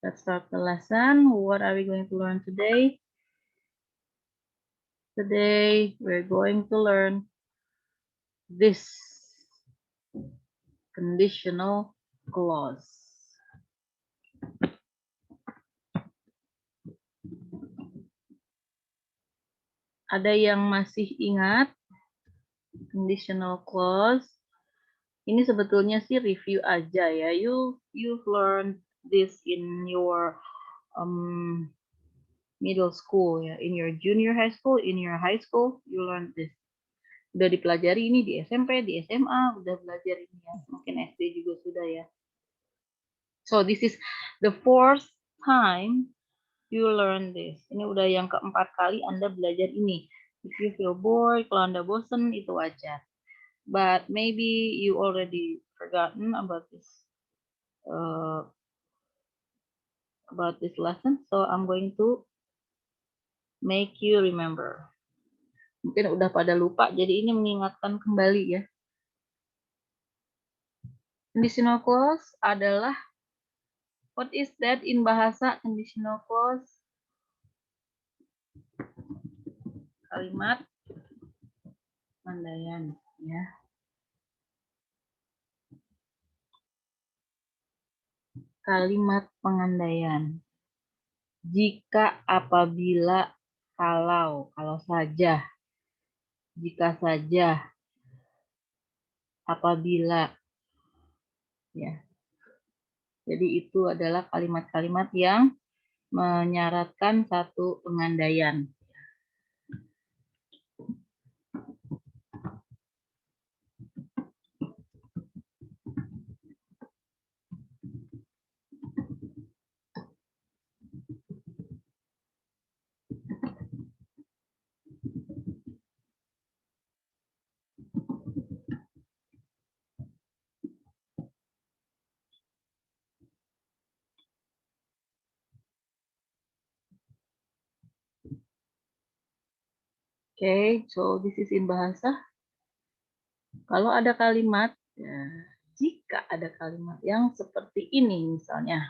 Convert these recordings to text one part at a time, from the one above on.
Let's start the lesson. What are we going to learn today? Today, we're going to learn this conditional clause. Ada yang masih ingat conditional clause? Ini sebetulnya sih review aja ya. You've learned this in your middle school ya, in your junior high school, in your high school, you learn this. Udah dipelajari ini di SMP, di SMA, udah belajar ini ya. Mungkin SD juga sudah ya. So this is the fourth time you learn this. Ini udah yang keempat kali Anda belajar ini. If you feel bored, kalau Anda bosen, itu wajar. But maybe you already forgotten about this lesson. So I'm going to make you remember. Mungkin udah pada lupa, jadi ini mengingatkan kembali ya. Conditional clause adalah, what is that in bahasa conditional clause? Kalimat pengandaian ya. Kalimat pengandaian. Jika, apabila, kalau saja, jika saja, apabila ya. Jadi itu adalah kalimat-kalimat yang menyaratkan satu pengandaian. Okay, so this is in bahasa. Kalau ada kalimat, ya, jika ada kalimat yang seperti ini misalnya.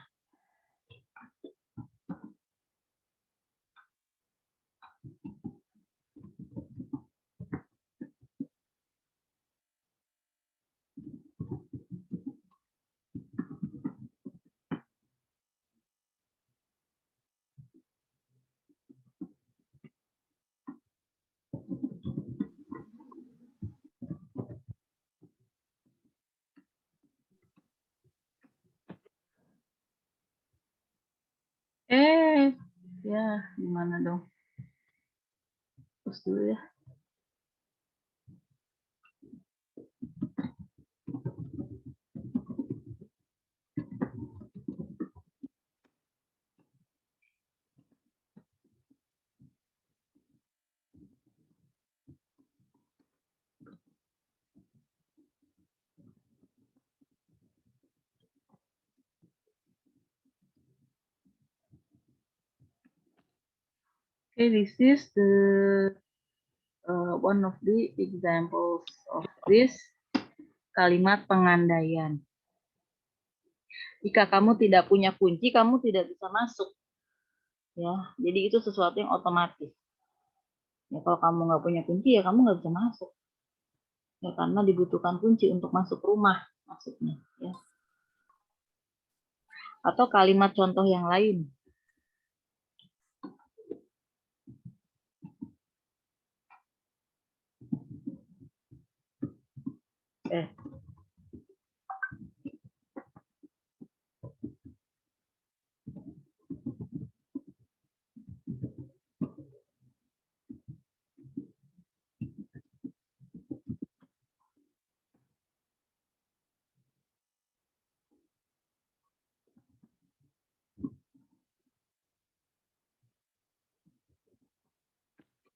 Ya, gimana dong? Terus dulu ya. Okay, this is the one of the examples of this kalimat pengandaian. Jika kamu tidak punya kunci, kamu tidak bisa masuk. Ya, jadi itu sesuatu yang otomatis. Ya, kalau kamu nggak punya kunci, ya kamu nggak bisa masuk. Ya, karena dibutuhkan kunci untuk masuk rumah, maksudnya. Ya. Atau kalimat contoh yang lain.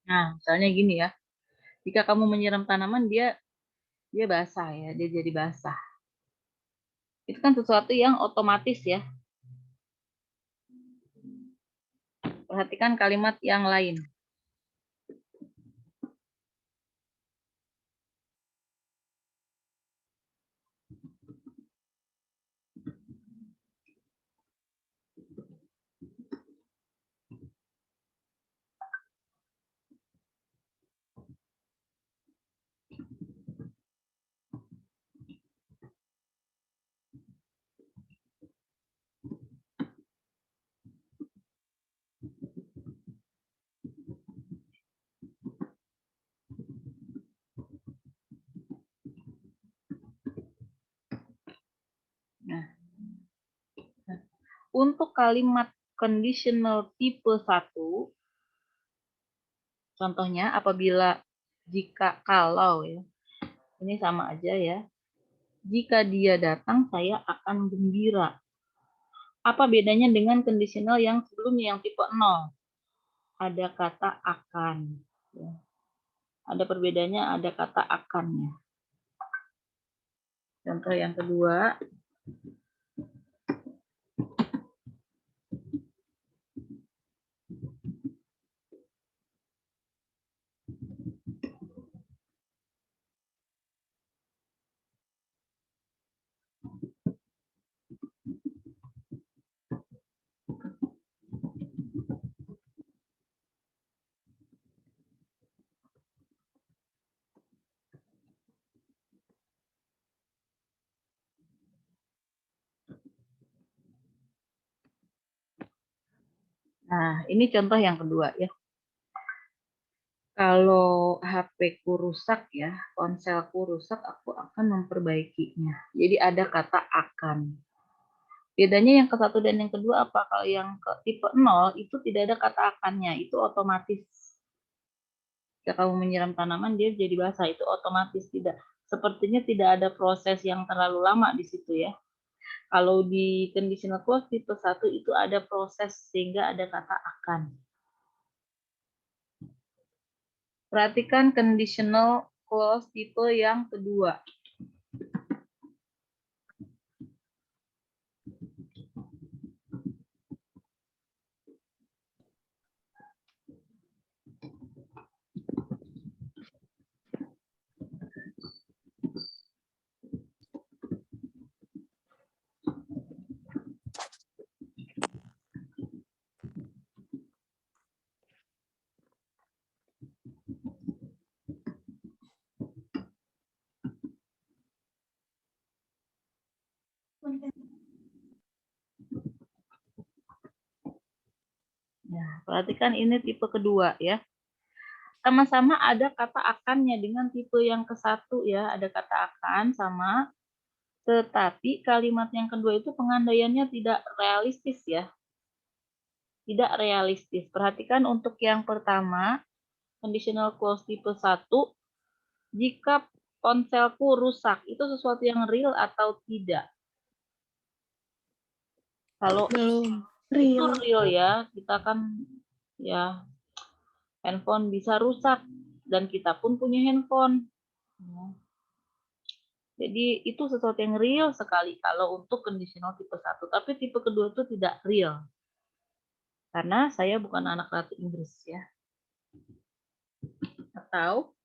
Nah, misalnya gini ya. Jika kamu menyiram tanaman, dia basah ya, dia jadi basah. Itu kan sesuatu yang otomatis ya. Perhatikan kalimat yang lain. Untuk kalimat conditional tipe 1, contohnya apabila, jika, kalau ya. Ini sama aja ya. Jika dia datang, saya akan gembira. Apa bedanya dengan conditional yang sebelumnya, yang tipe 0? Ada kata akan. Ya. Ada perbedaannya, ada kata akannya. Contoh yang kedua. Nah, ini contoh yang kedua ya. Kalau HP-ku rusak ya, ponselku rusak, aku akan memperbaikinya. Jadi ada kata akan. Bedanya yang ke satu dan yang kedua apa? Kalau yang ke tipe 0 itu tidak ada kata akannya, itu otomatis. Jika kamu menyiram tanaman, dia jadi basah, itu otomatis. Tidak. Sepertinya tidak ada proses yang terlalu lama di situ ya. Kalau di conditional clause tipe 1 itu ada proses sehingga ada kata akan. Perhatikan conditional clause tipe yang kedua. Nah, perhatikan ini tipe kedua ya. Sama-sama ada kata akannya dengan tipe yang ke satu ya, ada kata akan sama, tetapi kalimat yang kedua itu pengandaiannya tidak realistis ya. Tidak realistis. Perhatikan untuk yang pertama, conditional clause tipe 1, jika ponselku rusak, itu sesuatu yang real atau tidak? Kalau Belum. itu real ya, kita kan ya handphone bisa rusak dan kita pun punya handphone. Jadi itu sesuatu yang real sekali kalau untuk conditional tipe 1, tapi tipe kedua itu tidak real. Karena saya bukan anak ratu Inggris ya. Atau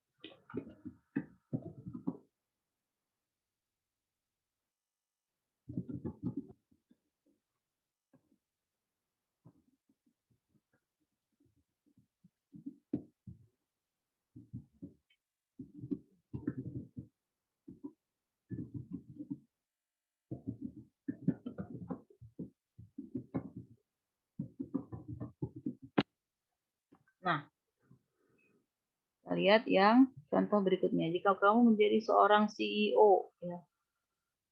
nah, kita lihat yang contoh berikutnya. Jika kamu menjadi seorang CEO ya,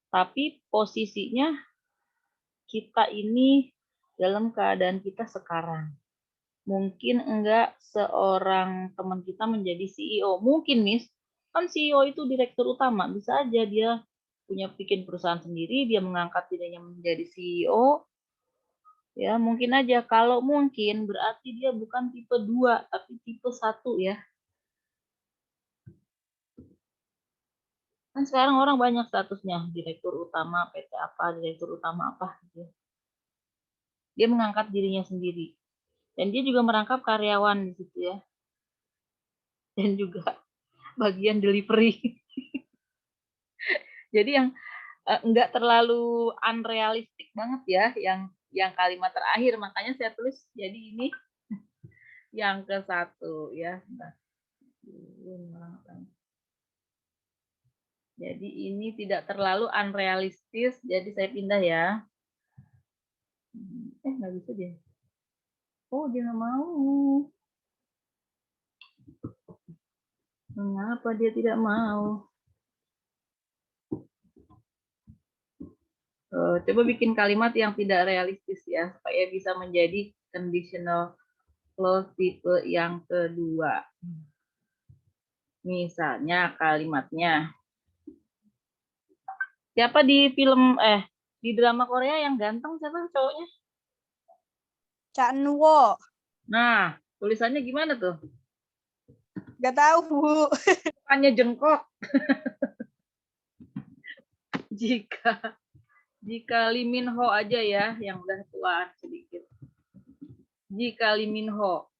tapi posisinya kita ini dalam keadaan kita sekarang. Mungkin enggak seorang teman kita menjadi CEO. Mungkin, Miss. Kan CEO itu direktur utama. Bisa aja dia punya bikin perusahaan sendiri, dia mengangkat dirinya menjadi CEO. Ya, mungkin aja. Kalau mungkin berarti dia bukan tipe 2, tapi tipe 1 ya. Kan sekarang orang banyak statusnya, direktur utama PT apa, direktur utama apa gitu. Dia mengangkat dirinya sendiri. Dan dia juga merangkap karyawan di situ ya. Dan juga bagian delivery. Jadi yang enggak terlalu unrealistik banget ya, yang kalimat terakhir, makanya saya tulis jadi ini yang ke satu ya. Jadi ini tidak terlalu unrealistis, jadi saya pindah ya. Nggak bisa dia. Oh, dia nggak mau. Mengapa dia tidak mau? Coba bikin kalimat yang tidak realistis ya, supaya bisa menjadi conditional clause tipe yang kedua. Misalnya kalimatnya, siapa di film di drama Korea yang ganteng, siapa cowoknya? Chanwo. Nah, tulisannya gimana tuh? Gak tahu, Bu. Bukannya jengkok. Jika Lee Min Ho aja ya, yang udah tua sedikit. Jika Lee Min Ho.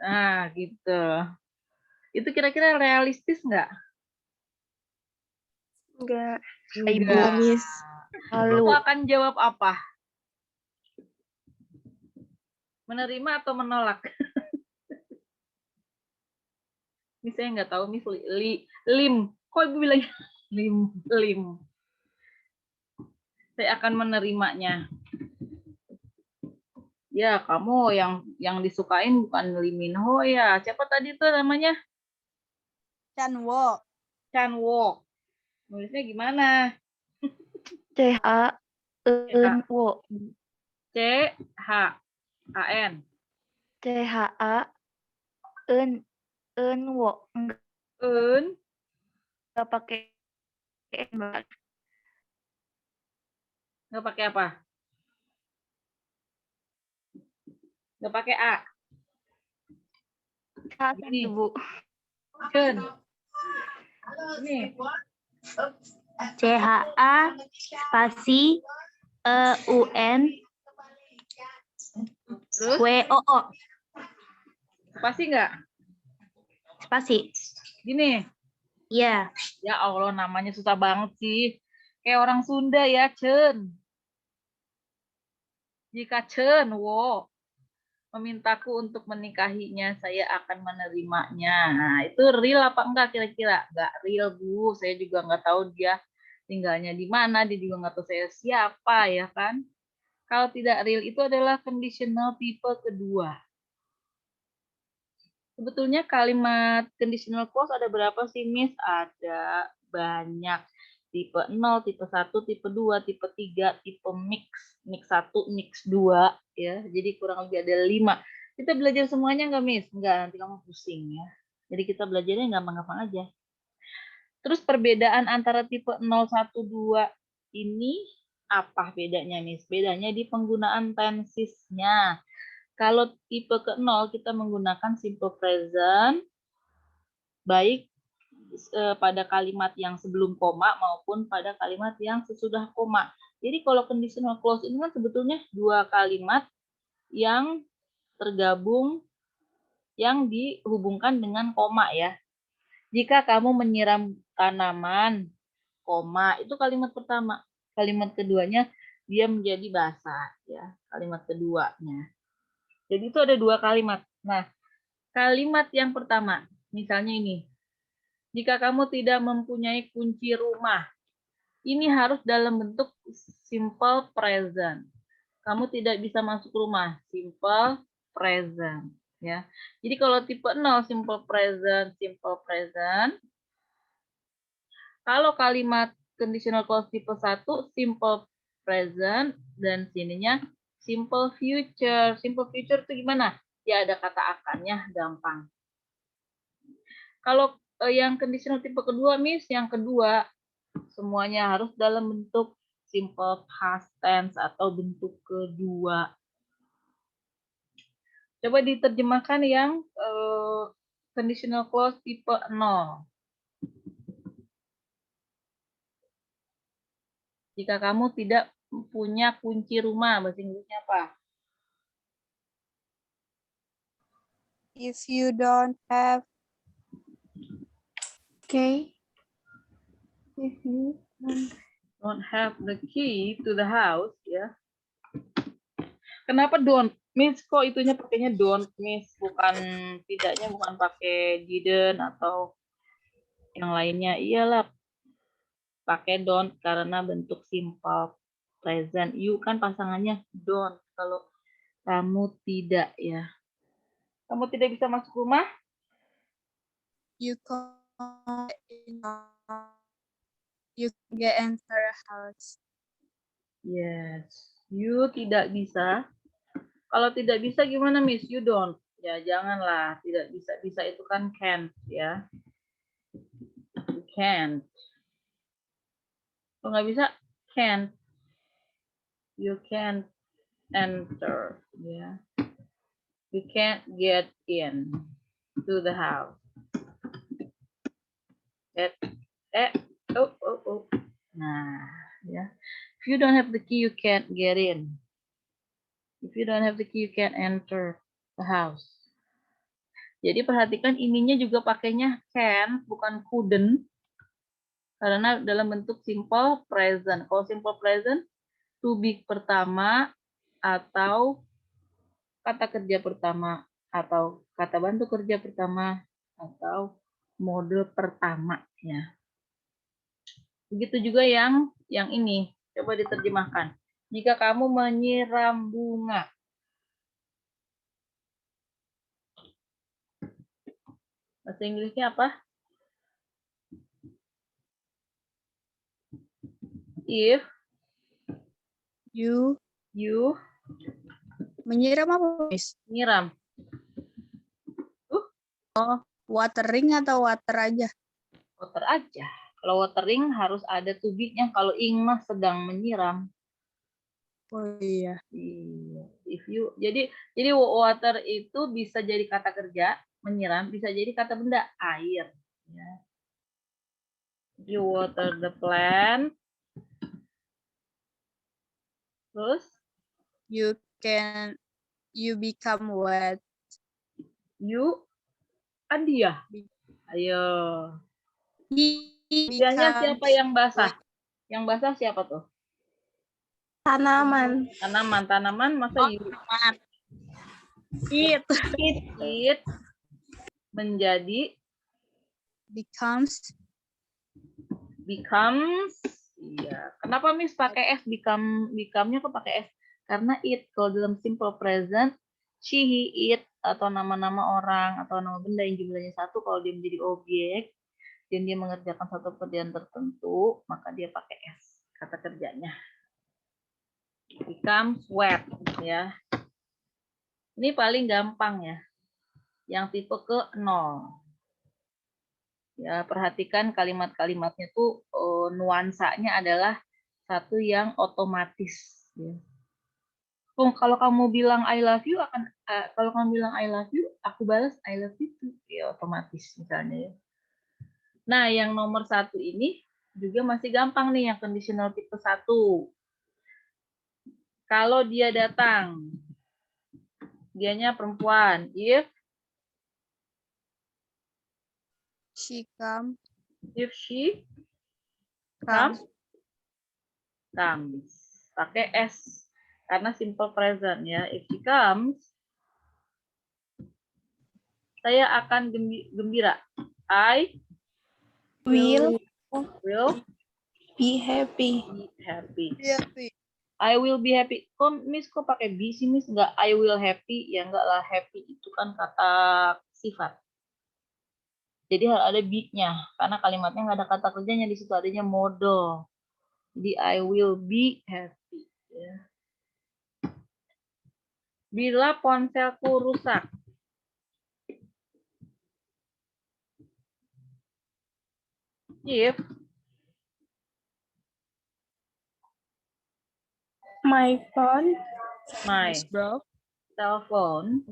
Nah, gitu. Itu kira-kira realistis nggak? Enggak. Enggak. Miss. Kamu akan jawab apa? Menerima atau menolak? Miss saya nggak tahu, Miss Lim. Kok Ibu bilang Lim? Saya akan menerimanya. Ya, kamu yang disukain bukan Lee Min Ho ya. Siapa tadi tuh namanya? Chanwo. Chanwo. Nulisnya gimana? C-H-A-N-W. C-H-A-N. C-H-A-N-W. Un. Enggak pakai N, Mbak. Nggak pakai apa? Nggak pakai A. Ini, Bu. Chen. Ini. C-H-A spasi E-U-N Terus W-O-O. spasi nggak? Spasi. Gini. Iya. Ya Allah, namanya susah banget sih. Kayak orang Sunda ya, Chen. Jika Chen Wo memintaku untuk menikahinya, saya akan menerimanya. Nah, itu real apa enggak kira-kira? Enggak real, Bu. Saya juga nggak tahu dia tinggalnya di mana, dia juga nggak tahu saya siapa, ya kan? Kalau tidak real itu adalah conditional tipe kedua. Sebetulnya kalimat conditional clause ada berapa sih, Miss? Ada banyak. Tipe 0, tipe 1, tipe 2, tipe 3, tipe mix. Mix 1, mix 2. Ya. Jadi kurang lebih ada 5. Kita belajar semuanya nggak, Miss? Nggak, nanti kamu pusing ya. Jadi kita belajarnya gampang-gampang aja. Terus perbedaan antara tipe 0, 1, 2 ini apa bedanya, Miss? Bedanya di penggunaan tensesnya. Kalau tipe ke-0 kita menggunakan simple present, baik pada kalimat yang sebelum koma maupun pada kalimat yang sesudah koma. Jadi kalau conditional clause ini kan sebetulnya dua kalimat yang tergabung, yang dihubungkan dengan koma ya. Jika kamu menyiram tanaman, koma, itu kalimat pertama. Kalimat keduanya dia menjadi basah ya, kalimat keduanya. Jadi itu ada dua kalimat. Nah, kalimat yang pertama, misalnya ini. Jika kamu tidak mempunyai kunci rumah, ini harus dalam bentuk simple present. Kamu tidak bisa masuk rumah, simple present. Ya. Jadi kalau tipe 0, simple present, simple present. Kalau kalimat conditional clause tipe 1, simple present, dan sininya simple future. Simple future itu gimana? Ya ada kata akannya, gampang. Kalau yang conditional tipe kedua, Miss, yang kedua semuanya harus dalam bentuk simple past tense atau bentuk kedua. Coba diterjemahkan yang conditional clause tipe 0. Jika kamu tidak punya kunci rumah, bahasa Inggrisnya apa? If you don't have. Okay. If you Don't have the key to the house, ya. Kenapa don't? Miss, kok itunya pakainya don't, Miss? Bukan, tidaknya bukan pakai didn't atau yang lainnya. Iyalah, pakai don't karena bentuk simple present. You kan pasangannya don't. Kalau kamu tidak ya. Kamu tidak bisa masuk rumah? You You get enter a house. Yes. You tidak bisa. Kalau tidak bisa gimana, Miss? You don't. Ya, janganlah. Tidak bisa. Bisa itu kan can't, ya. You can't. Kalau nggak bisa, can't. You can't enter. Ya. You can't get in to the house. Oh. Nah, ya. If you don't have the key, you can't get in. If you don't have the key, you can't enter the house. Jadi perhatikan ininya juga pakainya can, bukan couldn't. Karena dalam bentuk simple present. Kalau simple present, to be pertama, atau kata kerja pertama, atau kata bantu kerja pertama, atau mode pertama. Ya. Begitu juga yang ini. Coba diterjemahkan. Jika kamu menyiram bunga. Bahasa Inggrisnya apa? If You menyiram apa, Miss? nyiram. Watering atau water aja? Water aja. Kalau watering harus ada to be-nya. Kalau ing mah sedang menyiram. Oh iya. Iya. If you jadi water itu bisa jadi kata kerja menyiram, bisa jadi kata benda air. Ya. You water the plant. Terus you become wet. You dia. Ayo. Biasanya Siapa yang basah? Yang basah siapa tuh? Tanaman. Tanaman masa you? It menjadi becomes. Iya. Kenapa Miss pakai s? Become-nya kok pakai s? Karena it kalau dalam simple present she, he, it atau nama-nama orang atau nama benda yang jumlahnya satu, kalau dia menjadi objek dan dia mengerjakan satu pekerjaan tertentu, maka dia pakai s kata kerjanya. Becomes wet, ya. Ini paling gampang ya. Yang tipe ke-0. Ya, perhatikan kalimat-kalimatnya tuh nuansanya adalah satu yang otomatis. Ya. Kalau kamu bilang I love you kalau kamu bilang I love you, aku balas I love you too. Ya otomatis misalnya ya. Nah, yang nomor 1 ini juga masih gampang nih, yang conditional tipe 1. Kalau dia datang, dianya perempuan. If She comes. If she comes. Pakai S. Karena simple present ya. If she comes, saya akan gembira. I will be happy. I will be happy. Kok Miss kok pakai be sih Miss? Enggak, I will happy. Ya enggak lah, happy itu kan kata sifat. Jadi harus ada be-nya. Karena kalimatnya nggak ada kata kerjanya, di situ adanya modal. Jadi I will be happy. Ya. Bila ponselku rusak. If My phone. My cell phone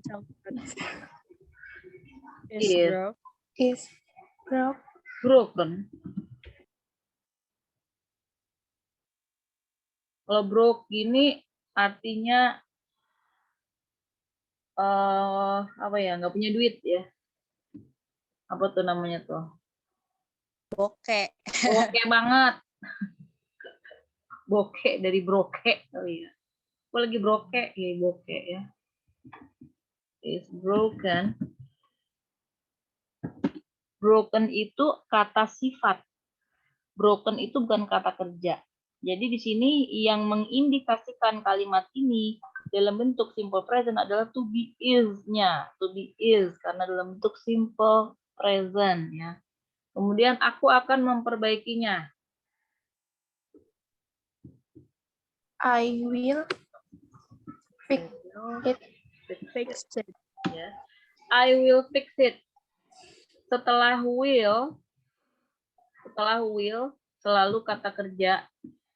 is broken. Kalau broke gini artinya apa ya? Nggak punya duit ya? Apa tuh namanya tuh? Bokeh. Bokeh banget. Bokeh dari broke kali ya. Aku lagi broke ya, bokeh ya. Is broken. Broken itu kata sifat. Broken itu bukan kata kerja. Jadi di sini yang mengindikasikan kalimat ini dalam bentuk simple present adalah to be is-nya. To be is karena dalam bentuk simple present ya. Kemudian aku akan memperbaikinya. I will fix it. Fix it. Ya. I will fix it. Setelah will selalu kata kerja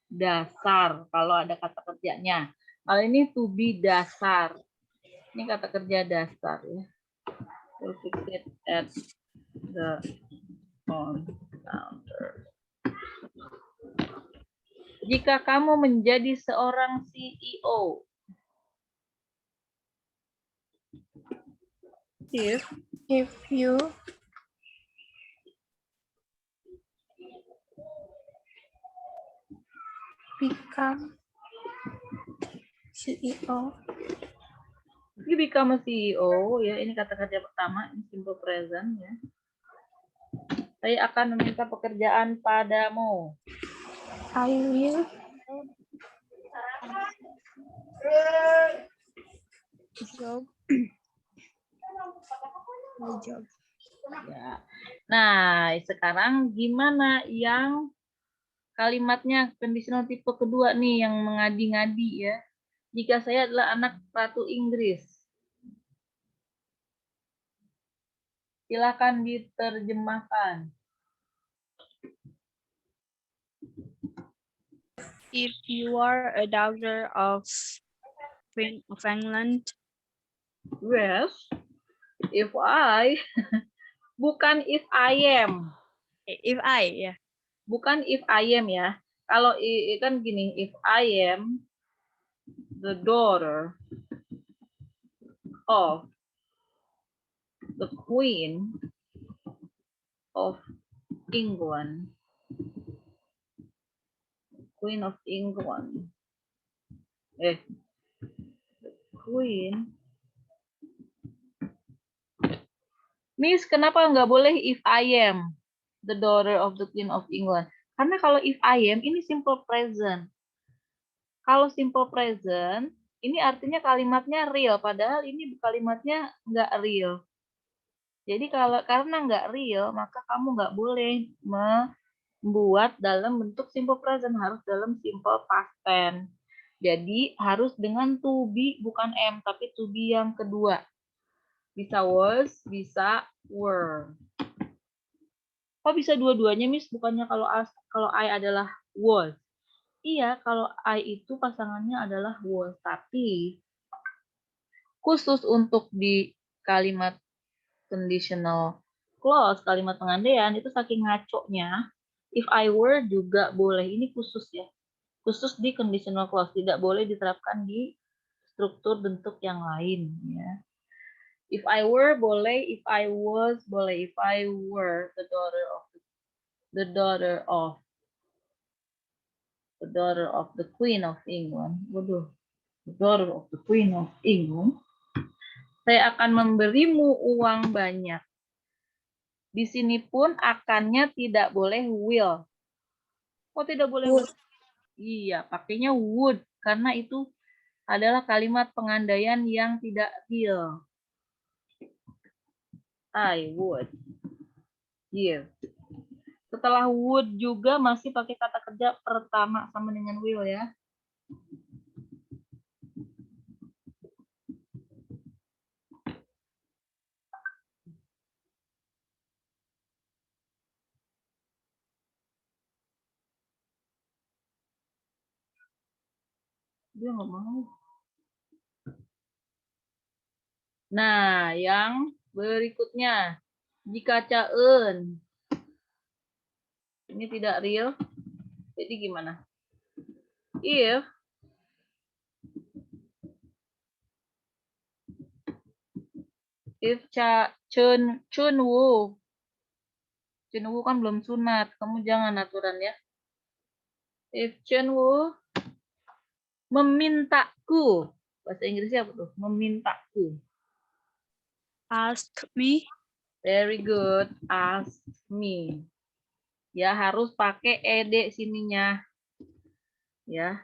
dasar kalau ada kata kerjanya. Kalau ini to be dasar. Ini kata kerja dasar ya. We'll fix it at the on counter. Jika kamu menjadi seorang CEO, if you become CEO. You become a CEO, ya. Ini kata kerja pertama, ini simple present, ya. Saya akan meminta pekerjaan padamu. I will job. Ya. Nah, sekarang gimana yang kalimatnya conditional tipe kedua nih yang mengadi-ngadi ya. Jika saya adalah anak Ratu Inggris. Silakan diterjemahkan. If you are a daughter of Queen of England. Yes. If I bukan if I am. If I, ya. Bukan if I am ya. Kalau kan gini, if I am the daughter of the Queen of England. Queen of England. The Queen. Miss, kenapa nggak boleh if I am the daughter of the Queen of England? Karena kalau if I am, ini simple present. Kalau simple present, ini artinya kalimatnya real, padahal ini kalimatnya nggak real. Jadi karena nggak real, maka kamu nggak boleh membuat dalam bentuk simple present, harus dalam simple past tense. Jadi harus dengan to be, bukan am, tapi to be yang kedua. Bisa was, bisa were. Oh bisa dua-duanya, Miss? Bukannya kalau I adalah was? Iya, kalau I itu pasangannya adalah was, tapi khusus untuk di kalimat conditional clause, kalimat pengandaian, itu saking ngaconya, if I were juga boleh. Ini khusus ya. Khusus di conditional clause, tidak boleh diterapkan di struktur bentuk yang lain. Ya. If I were boleh, if I was boleh, if I were the daughter of the daughter of the Queen of England. Waduh, the daughter of the Queen of England. Saya akan memberimu uang banyak. Di sini pun akannya tidak boleh will. Kok tidak boleh will? Iya, pakainya would. Karena itu adalah kalimat pengandaian yang tidak real. I would give. Setelah would juga masih pakai kata kerja pertama sama dengan will ya. Dia nggak mau. Nah, yang berikutnya. Jika caen. Ini tidak real. Jadi gimana? If Chunwoo kan belum sunat. Kamu jangan aturan ya. If Chunwoo memintaku. Bahasa Inggrisnya apa tuh? Memintaku. Ask me. Very good. Ask me. Ya, harus pakai ed sininya. Ya.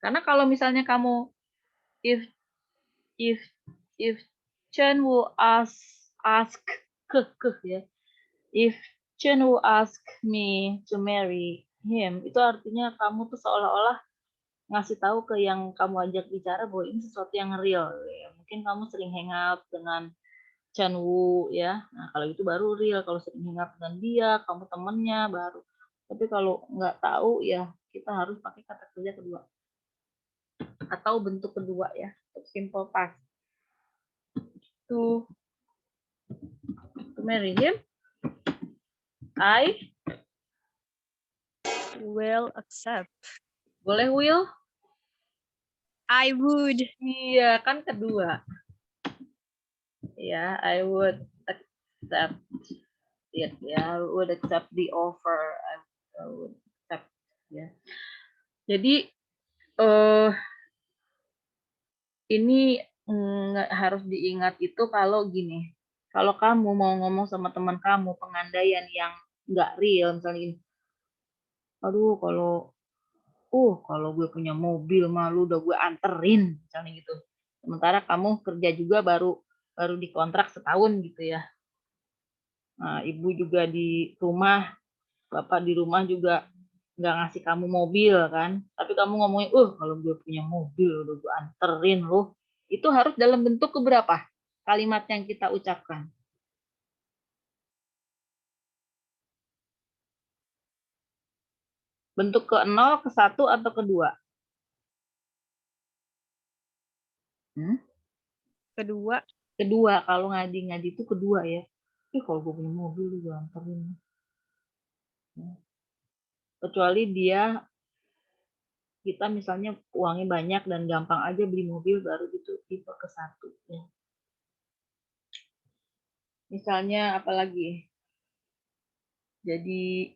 Karena kalau misalnya kamu if Chen will ask ya. If Chen Wu ask me to marry him, itu artinya kamu tuh seolah-olah ngasih tahu ke yang kamu ajak bicara bahwa ini sesuatu yang real. Ya. Mungkin kamu sering hangout dengan Chen Wu ya. Nah, kalau itu baru real. Kalau sering hangout dengan dia, kamu temennya baru. Tapi kalau nggak tahu ya kita harus pakai kata kerja kedua atau bentuk kedua ya. Simple past. To marry him, I will accept. boleh will? I would. Iya, kan kedua. Ya, I would accept it. Ya, I would accept the offer. I would accept. Ya. Jadi ini harus diingat itu kalau gini. Kalau kamu mau ngomong sama teman kamu pengandaian yang nggak real, misalnya gini, aduh kalau gue punya mobil malu udah gue anterin, misalnya gitu. Sementara kamu kerja juga baru dikontrak setahun gitu ya. Nah, ibu juga di rumah, bapak di rumah juga nggak ngasih kamu mobil kan. Tapi kamu ngomongin, kalau gue punya mobil udah gue anterin loh. Itu harus dalam bentuk keberapa? Kalimat yang kita ucapkan. Bentuk ke 0, ke 1, atau ke 2? Kedua. Kedua, kalau ngadi-ngadi itu kedua ya. Kalau gue punya mobil gue anterin. Kecuali kita misalnya uangnya banyak dan gampang aja beli mobil, baru gitu tipe ke 1 ya. Misalnya apalagi? Jadi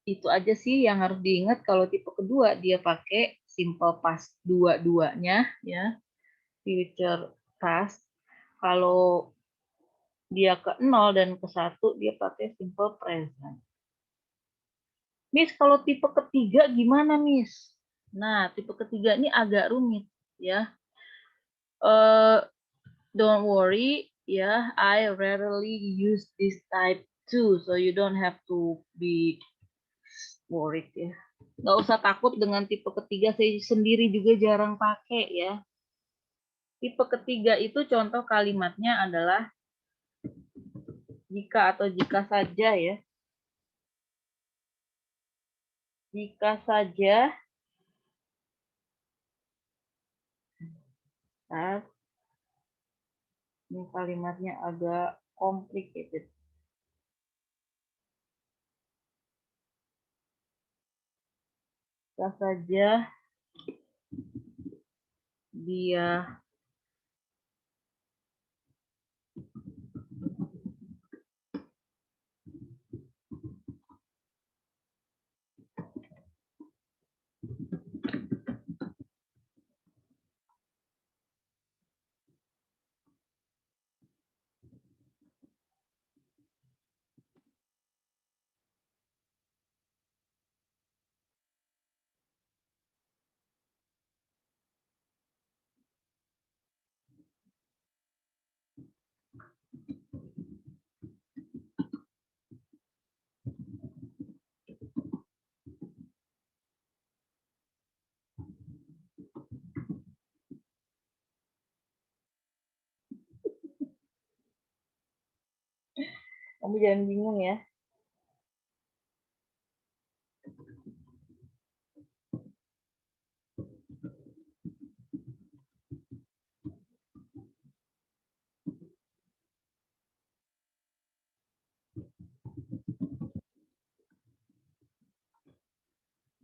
itu aja sih yang harus diingat kalau tipe kedua dia pakai simple past dua-duanya ya, future past. Kalau dia ke 0 dan ke 1 dia pakai simple present. Miss, kalau tipe ketiga gimana, Miss? Nah, tipe ketiga ini agak rumit ya. Don't worry ya, I rarely use this type too, so you don't have to be worried ya. Nggak usah takut dengan tipe ketiga, saya sendiri juga jarang pakai ya. Tipe ketiga itu contoh kalimatnya adalah jika atau jika saja ya. Jika saja, nah, ini kalimatnya agak complicated. Jika saja dia kamu jangan bingung ya.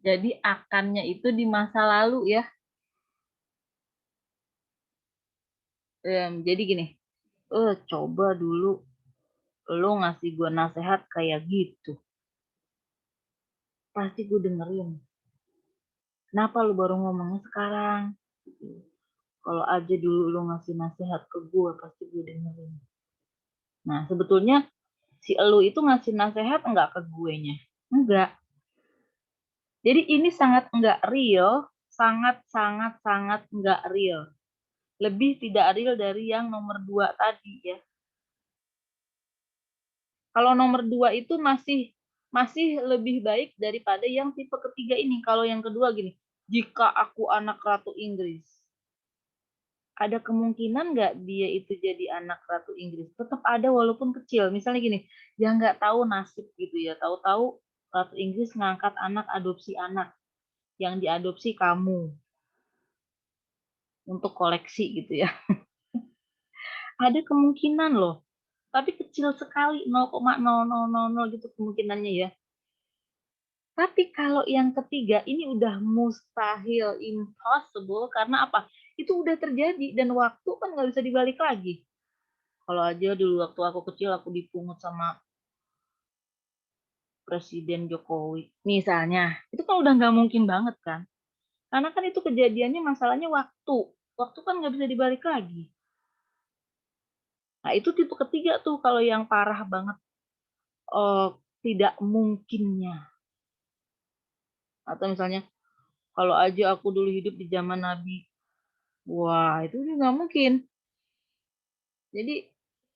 Jadi akannya itu di masa lalu ya. Jadi gini, coba dulu lo ngasih gue nasihat kayak gitu. Pasti gue dengerin. Kenapa lo baru ngomongnya sekarang? Kalau aja dulu lo ngasih nasihat ke gue, pasti gue dengerin. Nah, sebetulnya si lo itu ngasih nasihat enggak ke guenya? Enggak. Jadi ini sangat enggak real, sangat enggak real. Lebih tidak real dari yang nomor 2 tadi ya. Kalau nomor 2 itu masih lebih baik daripada yang tipe ketiga ini. Kalau yang kedua gini, jika aku anak Ratu Inggris, ada kemungkinan nggak dia itu jadi anak Ratu Inggris? Tetap ada walaupun kecil. Misalnya gini, dia nggak tahu nasib gitu ya. Tahu-tahu Ratu Inggris ngangkat anak, adopsi anak. Yang diadopsi kamu. Untuk koleksi gitu ya. Ada kemungkinan loh. Tapi kecil sekali, 0,0000 gitu kemungkinannya ya. Tapi kalau yang ketiga ini udah mustahil, impossible, karena apa? Itu udah terjadi dan waktu kan nggak bisa dibalik lagi. Kalau aja dulu waktu aku kecil aku dipungut sama Presiden Jokowi, misalnya, itu kan udah nggak mungkin banget kan? Karena kan itu kejadiannya masalahnya waktu. Waktu kan nggak bisa dibalik lagi. Nah itu tipe ketiga tuh kalau yang parah banget, tidak mungkinnya. Atau misalnya, kalau aja aku dulu hidup di zaman Nabi, wah itu juga nggak mungkin. Jadi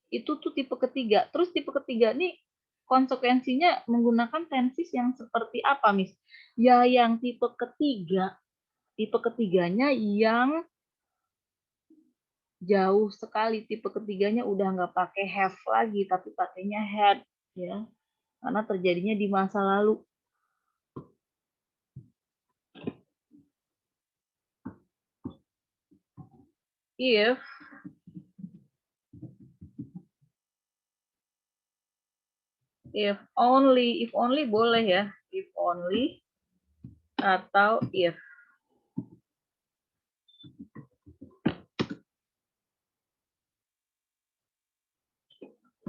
itu tuh tipe ketiga. Terus tipe ketiga nih konsekuensinya menggunakan tenses yang seperti apa, Miss? Ya yang tipe ketiganya yang jauh sekali. Tipe ketiganya udah nggak pakai have lagi, tapi pakainya had, ya. Karena terjadinya di masa lalu. If only boleh ya, if only atau if.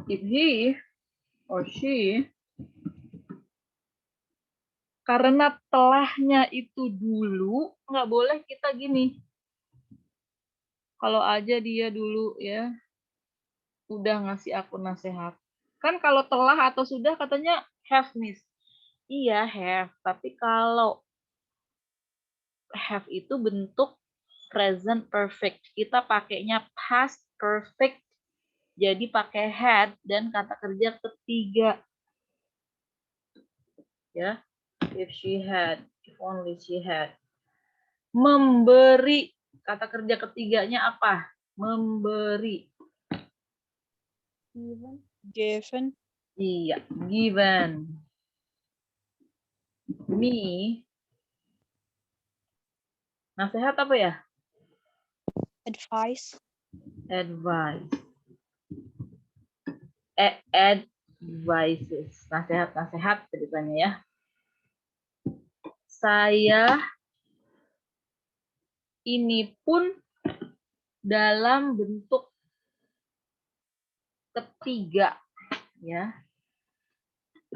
If he or she, karena telahnya itu dulu, nggak boleh kita gini. Kalau aja dia dulu ya, udah ngasih aku nasihat. Kan kalau telah atau sudah katanya have, Miss. Iya, have. Tapi kalau have itu bentuk present perfect. Kita pakainya past perfect. Jadi pakai had dan kata kerja ketiga. Ya. If she had, if only she had. Memberi, kata kerja ketiganya apa? Memberi. Given. Iya, given. Me. Nasihat apa ya? Advice. Advice. Advices. Nasihat-nasihat ceritanya ya. Saya ini pun dalam bentuk ketiga ya.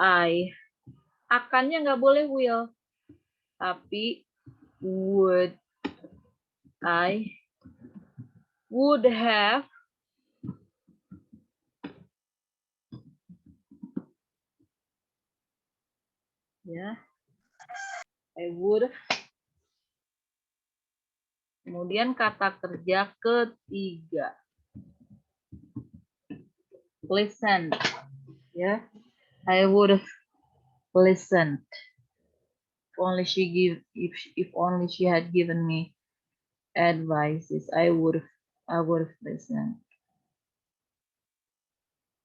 I. Akannya nggak boleh will, tapi would. I would have ya. I would. Kemudian kata kerja ketiga. Listen ya. I would have listened. If only she had given me advices, I would have listened.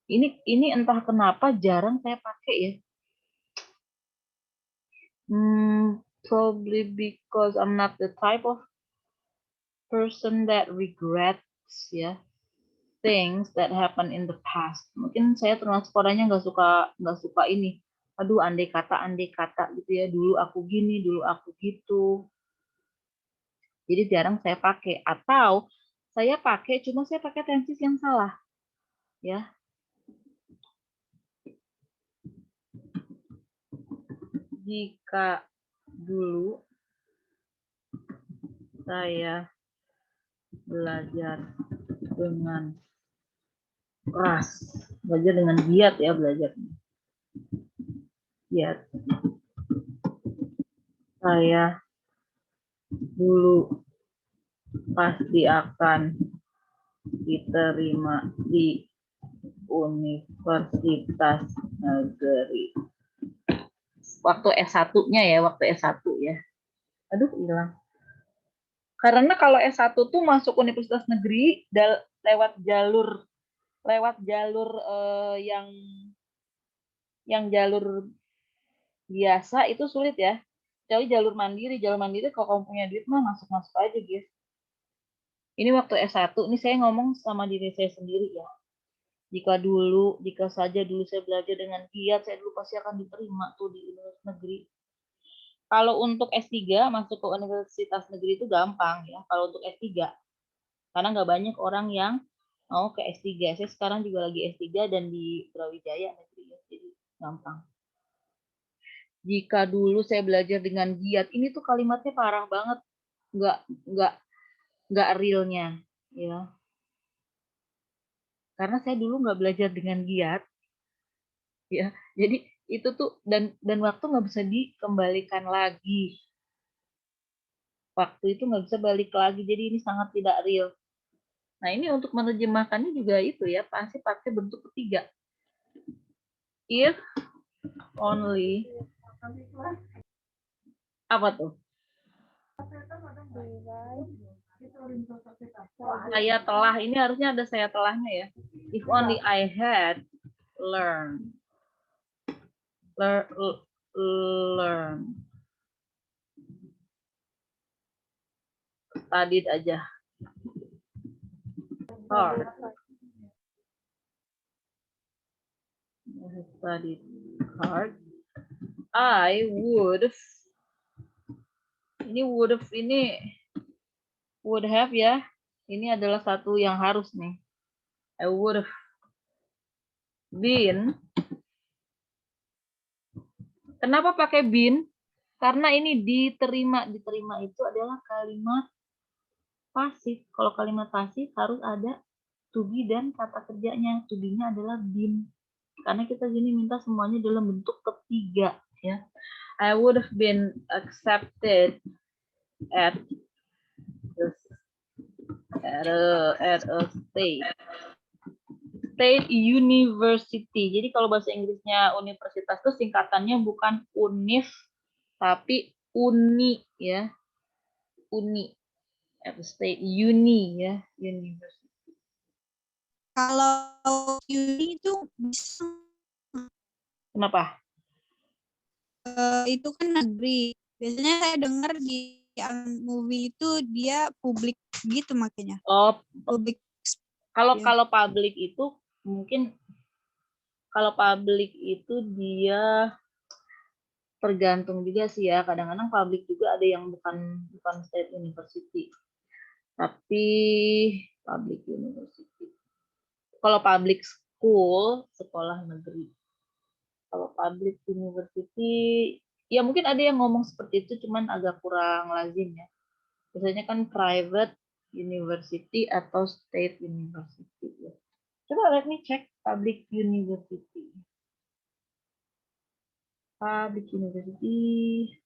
Ini entah kenapa jarang saya pakai ya. Probably because I'm not the type of person that regrets ya things that happen in the past. Mungkin saya termasuk orangnya nggak suka ini. Aduh, andai kata gitu ya. Dulu aku gini, dulu aku gitu. Jadi jarang saya pakai. Atau saya pakai, cuma saya pakai tenses yang salah. Ya. Jika dulu saya belajar dengan keras. Belajar dengan giat ya belajarnya. Giat. Saya dulu pasti akan diterima di universitas negeri. Waktu S1-nya ya, waktu S1 ya. Aduh, hilang. Karena kalau S1 tuh masuk universitas negeri lewat jalur yang jalur biasa itu sulit ya. Kecuali jalur mandiri kalau kamu punya duit mah masuk-masuk aja, guys. Ini waktu S1, ini saya ngomong sama diri saya sendiri ya. Jika saja dulu saya belajar dengan giat, saya dulu pasti akan diterima tuh di universitas negeri. Kalau untuk S3 masuk ke universitas negeri itu gampang ya. Kalau untuk S3, karena nggak banyak orang yang mau ke S3. Saya sekarang juga lagi S3 dan di Brawijaya negeri ya, jadi gampang. Jika dulu saya belajar dengan giat, ini tuh kalimatnya parah banget, nggak realnya ya. Karena saya dulu nggak belajar dengan giat, ya. Jadi itu tuh dan waktu nggak bisa dikembalikan lagi. Waktu itu nggak bisa balik lagi, jadi ini sangat tidak real. Nah, ini untuk menerjemahkannya juga itu ya, pasti pakai bentuk ketiga. If only apa tuh? Saya telah, ini harusnya ada saya telahnya ya. If only I had learned. Studied aja. Hard. Studied hard. I would. Ini would have ya. Ini adalah satu yang harus nih. I would have been. Kenapa pakai been? Karena ini diterima. Diterima itu adalah kalimat pasif. Kalau kalimat pasif harus ada to be dan kata kerjanya. To be-nya adalah been. Karena kita sini minta semuanya dalam bentuk ketiga ya. I would have been accepted at a state university. Jadi kalau bahasa Inggrisnya universitas itu singkatannya bukan univ tapi uni ya. Uni. At a state uni ya, university. Kalau uni itu bisa. Kenapa? Itu kan negeri. Biasanya saya dengar di movie itu dia publik gitu makanya. Oh, publik. Kalau publik itu mungkin kalau publik itu dia tergantung juga sih ya. Kadang-kadang publik juga ada yang bukan state university. Tapi public university. Kalau public school, sekolah negeri. Kalau public university, ya mungkin ada yang ngomong seperti itu, cuman agak kurang lazim ya. Biasanya kan private university atau state university. Ya. Coba let me check public university. Public university,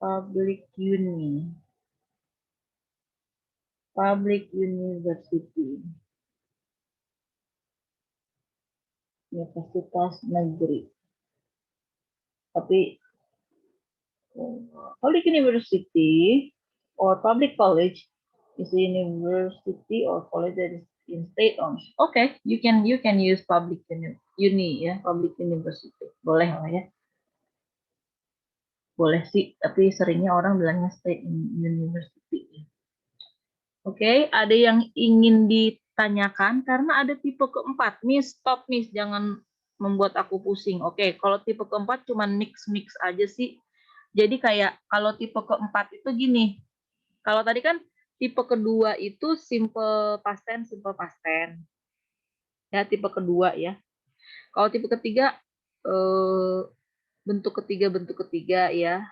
public uni, public university. Universitas negeri. Tapi public university or public college is a university or college that is in state owned. Okay, you can use public uni ya, public university. Boleh lah ya. Boleh sih, tapi seringnya orang bilangnya state university. Oke, ada yang ingin ditanyakan karena ada tipe keempat. Miss, stop Miss, jangan membuat aku pusing. Oke, kalau tipe keempat cuma mix aja sih. Jadi kayak kalau tipe keempat itu gini. Kalau tadi kan tipe kedua itu simple past tense. Ya, tipe kedua ya. Kalau tipe ketiga bentuk ketiga ya.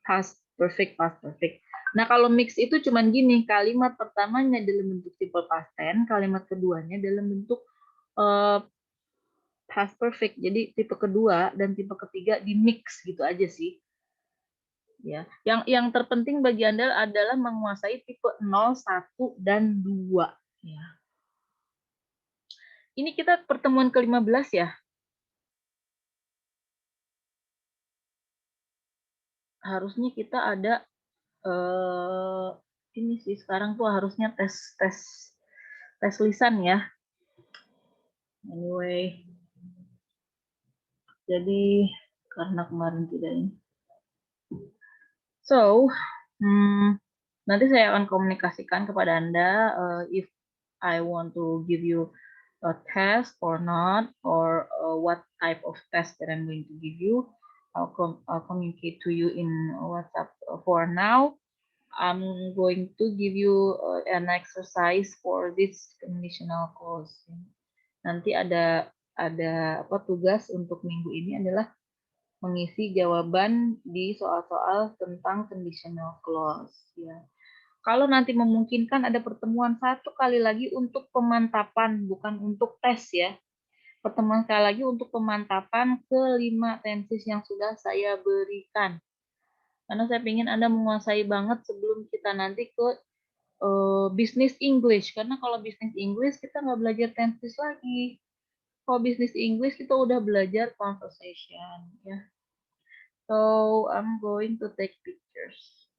Past perfect. Nah, kalau mix itu cuman gini, kalimat pertamanya dalam bentuk simple past tense, kalimat keduanya dalam bentuk past perfect. Jadi tipe kedua dan tipe ketiga di mix gitu aja sih. Ya, yang terpenting bagi Anda adalah menguasai tipe 0, 1 dan 2 ya. Ini kita pertemuan ke-15 ya. harusnya kita ada ini sih sekarang tuh harusnya tes lisan ya. Anyway, jadi karena kemarin tidak ini. So, nanti saya akan komunikasikan kepada Anda if I want to give you a test or not, or what type of test that I'm going to give you. I'll communicate to you in WhatsApp. For now, I'm going to give you an exercise for this conditional clause. Nanti ada apa tugas untuk minggu ini adalah mengisi jawaban di soal-soal tentang conditional clause. Ya. Kalau nanti memungkinkan ada pertemuan satu kali lagi untuk pemantapan, bukan untuk tes ya. Pertemuan sekali lagi untuk pemantapan ke 5 tenses yang sudah saya berikan. Karena saya ingin Anda menguasai banget sebelum kita nanti ke business English. Karena kalau business English kita nggak belajar tenses lagi. Kalau business English kita udah belajar conversation. Ya. So I'm going to take pictures.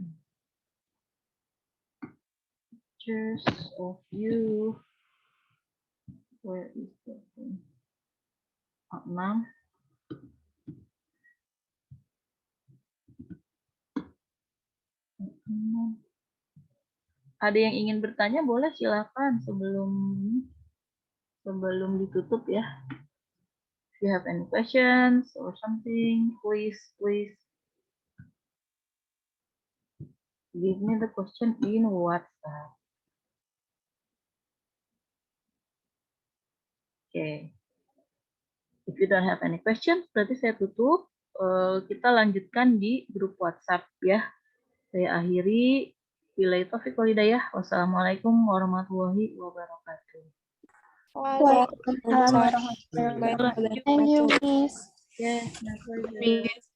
Pictures of you. Where is the thing? 6. Ada yang ingin bertanya boleh silakan sebelum ditutup ya. If you have any questions or something, please give me the question in WhatsApp. Okay. If you don't have any questions, berarti saya tutup. Kita lanjutkan di grup WhatsApp ya. Saya akhiri. Billahi taufiq wal hidayah. Wassalamualaikum warahmatullahi wabarakatuh. Waalaikumsalam warahmatullahi wabarakatuh. Yes, my pleasure.